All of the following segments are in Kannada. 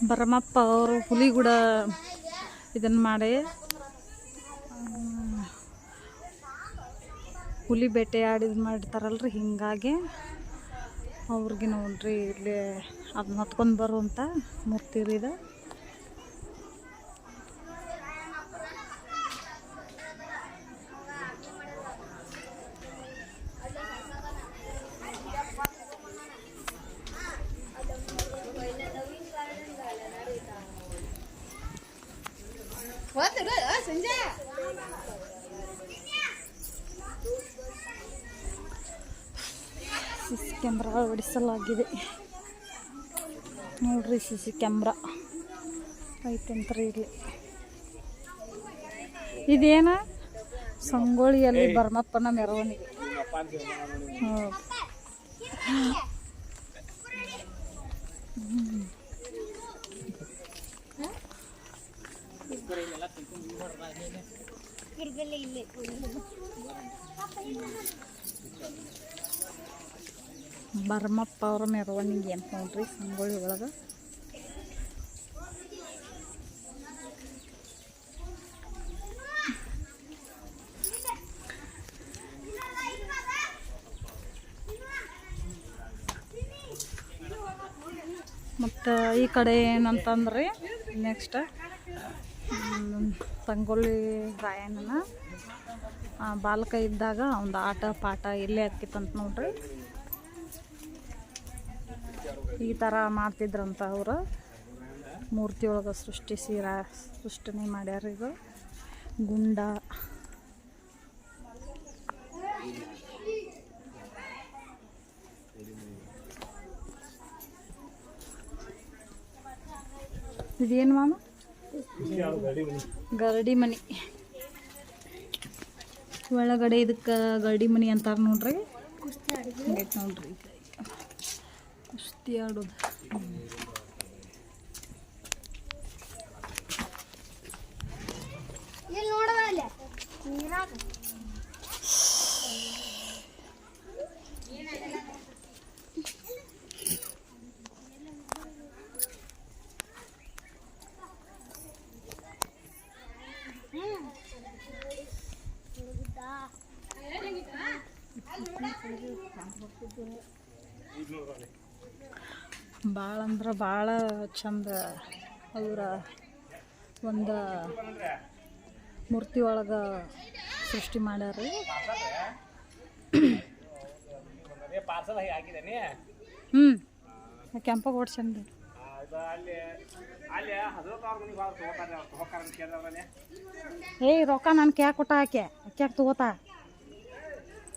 ಭರಮಪ್ಪ ಅವರು ಹುಲಿಗುಡ ಇದನ್ನು ಮಾಡಿ ಹುಲಿ ಬೇಟೆಯಾಡಿ ಇದು ಮಾಡಿರ್ತಾರಲ್ರಿ, ಹಿಂಗಾಗಿ ಅವ್ರಿಗೆ ನೋಡ್ರಿ ಇಲ್ಲಿ ಅದನ್ನ ಹೊತ್ಕೊಂಡು ಬರುವಂಥ ಮೂರ್ತಿ ರೀ ಇದು. ಸಿಸಿ ಕ್ಯಾಮ್ರಾ ಅಳವಡಿಸಲಾಗಿದೆ ನೋಡ್ರಿ, ಸಿಸಿ ಕ್ಯಾಮ್ರಾ ಐತಂತ್ರಿ ಇಲ್ಲಿ. ಇದೇನ ಸಂಗೊಳ್ಳಿಯಲ್ಲಿ ಭರಮಪ್ಪನ ಮೆರವಣಿಗೆ. ಭರಮಪ್ಪ ಅವರ ಮೆರವಣಿಗೆ ಅಂತ ನೋಡ್ರಿ ಸಂಗೊಳ್ಳಿ ಒಳಗೆ. ಮತ್ತು ಈ ಕಡೆ ಏನಂತಂದ್ರೆ ನೆಕ್ಸ್ಟ್ ಸಂಗೊಳ್ಳಿ ರಾಯಣ್ಣನ ಬಾಲಕ ಇದ್ದಾಗ ಒಂದು ಆಟ ಪಾಠ ಇಲ್ಲೇ ಆಗ್ತಿತ್ತಂತ ನೋಡ್ರಿ. ಈ ಥರ ಮಾಡ್ತಿದ್ರಂತ ಅವರು ಮೂರ್ತಿ ಒಳಗೆ ಸೃಷ್ಟಿನೇ ಮಾಡ್ಯಾರ. ಇದು ಗುಂಡ ಇದೇನು ಮಾಮ? ಗರಡಿ ಮನಿ. ಒಳಗಡೆ ಇದಕ್ಕೆ ಗರಡಿ ಮನಿ ಅಂತಾರೆ ನೋಡ್ರಿ. ನೋಡ್ರಿ ಕುಸ್ತಿ ಆಡೋದು. ಭಾಳ ಅಂದ್ರೆ ಭಾಳ ಚಂದ ಅವರ ಒಂದು ಮೂರ್ತಿ ಒಳಗೆ ಸೃಷ್ಟಿ ಮಾಡ್ಯಾರ. ಕೆಂಪ ಗೋಡ್ ಚಂದ. ಏಯ್ ರೊಕ್ಕ ನಾನು ಕ್ಯಾ ಕೊಟ್ಟ ಆಕೆ ಕ್ಯಾಕ್ ತಗೋತಾ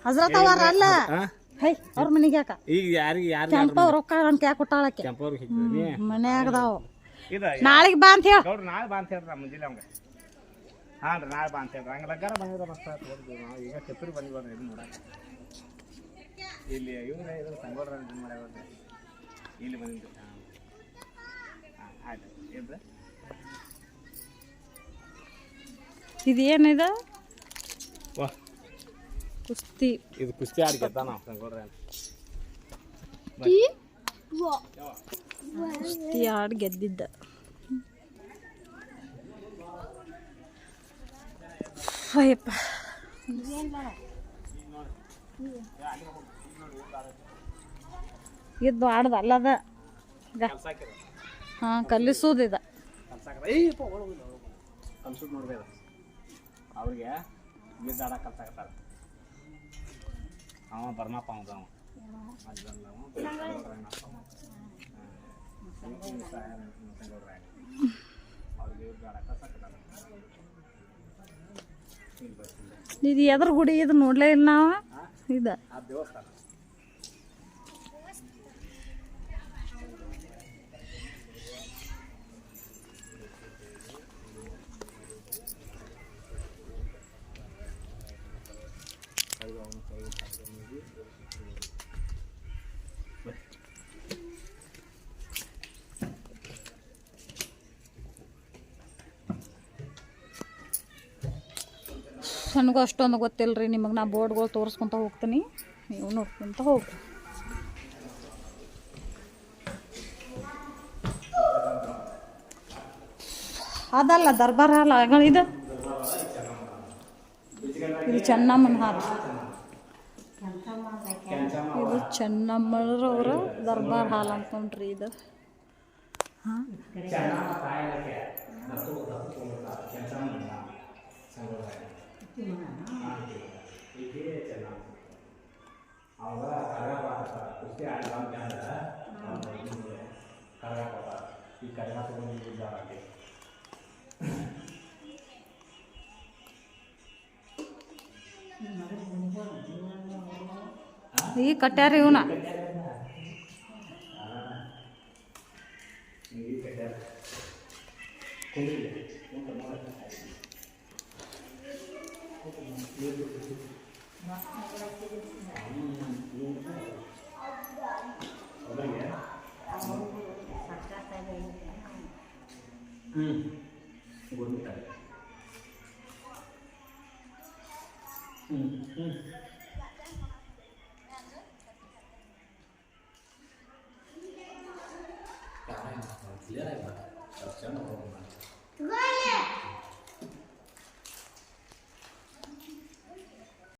ಹಜರತ್ ಅವರ ಅಲ್ಲ. ಹೈ ಅವ್ರ ಮನೆಗೆ ಯಾಕ ಕೆಂಪ ರೊಕ್ಕ ನನ್ ಕ್ಯಾ ಕೊಟ್ಟಾಳಕ್ಕೆ ಮನ್ಯಾಗದಾವ. ನಾಳೆಗೆ ಬಾ ಅಂತ ಹೇಳ. ನಾಳೆ ಬಾ ಅಂತ ಹೇಳ್ರಿ ಮುಂಜಾನೆ ಅವಂಗ. ಹಾಂ ರೀ ನಾಳೆ ಬಾ ಅಂತ ಹೇಳ್ರಿ. ಹಂಗೆ ಲಗ್ಗಾರ ಬಂದಿರೋ ಮಸ್ತ್ ನಾವು ಈಗ ಕೆತ್ತೂರು ಬಂದಿವ್ರಿ ಇದು ನೋಡಕ್ಕೆ. ಇಲ್ಲಿ ಇವ್ರೆ ಇದ್ರ ಸಂಗೋಡ್ರ ಇದು ಮಾಡ್ಯಾವ್ರಿ ಇಲ್ಲಿ ಬಂದಿದ್ದು. ಹಾಂ ಆಯ್ತು ಏನ್ರಿ ಇದೇನಿದೆ? ವಾ ಕುಸ್ತಿ. ಇದು ಕುಸ್ತಿ ಆಡಿ ಗೆದ್ದ ನಾವು ಸಂಗೋಡ್ರ ಕುಸ್ತಿ ಆಡಿ ಗೆದ್ದಿದ್ದ. ಅಯ್ಯಪ್ಪ ಇದು ಆಡ್ದ ಅಲ್ಲದ. ಹಾಂ ಕಲಿಸೋದಿದ ಕಲ್ಸೋದು ನೋಡ್ಬೇಡ ಅವ್ರಿಗೆ ಗಿದ್ದ ಆಡಕ್ಕೆ ಕಲ್ಸಾಕತ್ತಾರ. ಅವ ಭರಮಪ್ಪ ಅವ ಇದು ಎದ್ರ ಗುಡಿ? ಇದು ನೋಡ್ಲೇ ಇಲ್ಲ ನಾವು. ಇದು ದೇವಸ್ಥಾನ. ನನಗೂ ಅಷ್ಟೊಂದು ಗೊತ್ತಿಲ್ಲ ರೀ. ನಿಮಗೆ ನಾ ಬೋರ್ಡ್ಗಳು ತೋರಿಸ್ಕೊತ ಹೋಗ್ತೀನಿ, ನೀವು ನೋಡ್ಕೊತ ಹೋಗ್ರಿ. ಅದಲ್ಲ ದರ್ಬಾರ್ ಹಾಲ್ ಇದು ಇದು ಚೆನ್ನಮ್ಮನ ಹಾಲು. ಇದು ಚೆನ್ನಮ್ಮರವ್ರ ದರ್ಬಾರ್ ಹಾಲ್ ಅಂತ ನೋಡ್ರಿ ಇದು. ಹಾಂ ಈಗ ಕಟ್ಟ್ಯಾರ ಇವನ. Clear,